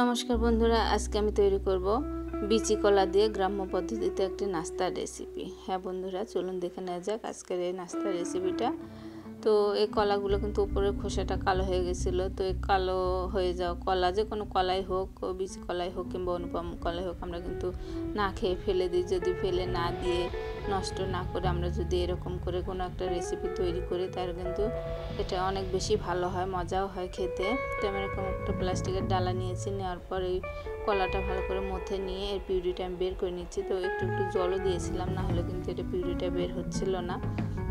নমস্কার বন্ধুরা, আজকে আমি তৈরি করব বিচি কলা দিয়ে গ্রাম্য পদ্ধতিতে একটি নাস্তার রেসিপি। হ্যাঁ বন্ধুরা, চলুন দেখে নেওয়া যাক আজকের এই নাস্তার রেসিপিটা। তো এই কলাগুলো কিন্তু উপরের খোসাটা কালো হয়ে গেছিলো। তো এই কালো হয়ে যাওয়া কলা, যে কোনো কলাই হোক, বিচি কলাই হোক কিংবা অনুপম কলাই হোক, আমরা কিন্তু না খেয়ে ফেলে দিই। যদি ফেলে না দিয়ে, নষ্ট না করে আমরা যদি এরকম করে কোনো একটা রেসিপি তৈরি করি, তাহলে কিন্তু এটা অনেক বেশি ভালো হয়, মজাও হয় খেতে। তো আমি এরকম একটা প্লাস্টিকের ডালা নিয়েছি, নেওয়ার পর এই কলাটা ভালো করে মথে নিয়ে এর পিউরিটা আমি বের করে নিচ্ছি। তো একটু একটু জলও দিয়েছিলাম, না হলে কিন্তু এটা পিউরিটা বের হচ্ছিল না,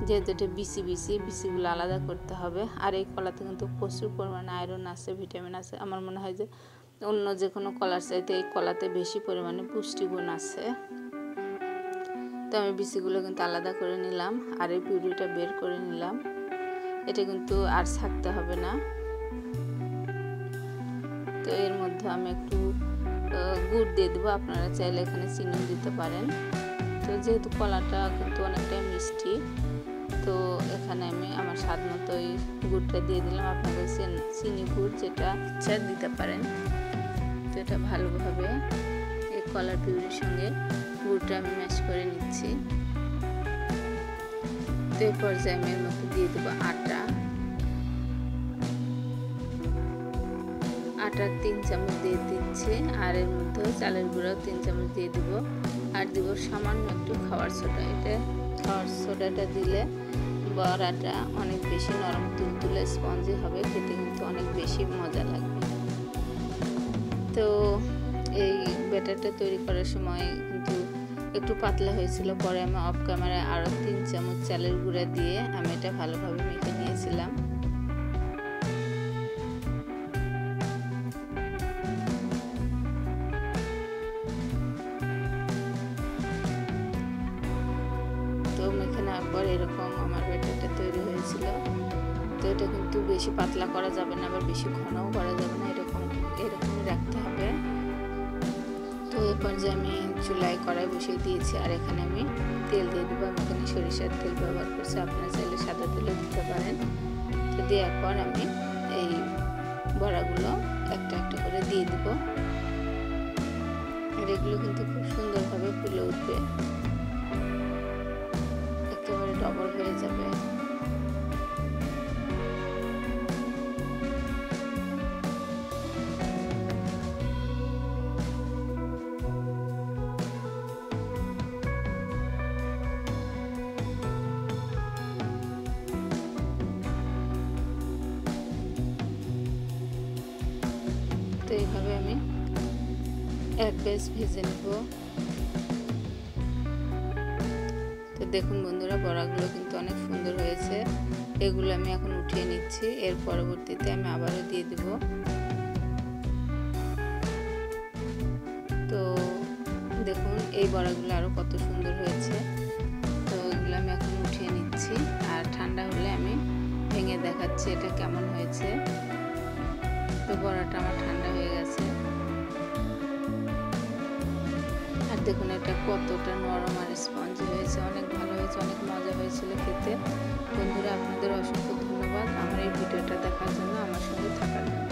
যেহেতু এটা বিচিগুলো আলাদা করতে হবে। আর এই কলাতে কিন্তু প্রচুর পরিমাণে আয়রন আছে, ভিটামিন আছে। আমার মনে হয় যে অন্য যে কোনো কলার চাইতে এই কলাতে বেশি পরিমাণে পুষ্টিগুণ আছে। তো আমি বিচিগুলো কিন্তু আলাদা করে নিলাম আর এই পিউরিটা বের করে নিলাম। এটা কিন্তু আর ছাকতে হবে না। তো এর মধ্যে আমি একটু গুড় দিয়ে দেবো, আপনারা চাইলে এখানে চিনিও দিতে পারেন। তো যেহেতু কলাটা কিন্তু অনেকটাই মিষ্টি, তো এখানে আমি আমার স্বাদ মতো এই গুড়টা দিয়ে দিলাম। আপনাদের চিনি গুড় যেটা ইচ্ছা দিতে পারেন। তো এটা ভালোভাবে এই কলার পিউরির সঙ্গে গুড়টা আমি ম্যাশ করে নিচ্ছি। তো এই পর্যায়ে আমি এর মধ্যে দিয়ে দেবো আটার 3 চামচ দিয়ে দিচ্ছি, আর এর মধ্যে চালের গুঁড়াও 3 চামচ দিয়ে দিব, আর দিব সামান্য একটু খাবার সোডা। এটা খাবার সোডাটা দিলে বড়াটা অনেক বেশি নরম তুলতুলে স্পঞ্জি হবে, খেতে কিন্তু অনেক বেশি মজা লাগবে। তো এই ব্যাটারটা তৈরি করার সময় কিন্তু একটু পাতলা হয়েছিল, পরে আমি অফ ক্যামেরায় আরও 3 চামচ চালের গুঁড়া দিয়ে আমি এটা ভালোভাবে মেখে নিয়েছিলাম। তো মেখে নেওয়ার পর এরকম আমার ব্যাটারটা তৈরি হয়েছিল। তো এটা কিন্তু বেশি পাতলা করা যাবে না, আবার বেশি ঘনও করা যাবে না, এরকমই রাখতে হবে। তো এই পর্যায়ে আমি চুলায় কড়াই বসিয়ে দিয়েছি, আর এখানে আমি তেল দিয়ে দেবো। আমি এখানে সরিষার তেল ব্যবহার করছি, আপনারা চাইলে সাদা তেলও দিতে পারেন। তো দেওয়ার পর আমি এই বড়াগুলো একটা একটা করে দিয়ে দিব, আর এগুলো কিন্তু খুব সুন্দরভাবে ফুলে উঠবে, একেবারে ডবল হয়ে যাবে। তো এইভাবে আমি এক ব্যাচ ভেজে নেব। তো দেখুন বন্ধুরা, বড়াগুলো কিন্তু অনেক সুন্দর হয়েছে। এগুলো আমি এখন উঠিয়ে নিচ্ছি, এর পরবর্তীতে আমি আবারও দিয়ে দেব। তো দেখুন এই বড়াগুলো আরও কত সুন্দর হয়েছে। তো এগুলো আমি এখন উঠিয়ে নিচ্ছি, আর ঠান্ডা হলে আমি ভেঙে দেখাচ্ছি এটা কেমন হয়েছে। তো বড়াটা আমার ঠান্ডা হয়ে গেছে, আর দেখুন এটা কতটা নরম আর স্পঞ্জি হয়েছে, অনেক ভালো হয়েছে, অনেক মজা হয়েছিল খেতে। বন্ধুরা, আপনাদের অসংখ্য ধন্যবাদ আমার এই ভিডিওটা দেখার জন্য, আমার সঙ্গে থাকার জন্য।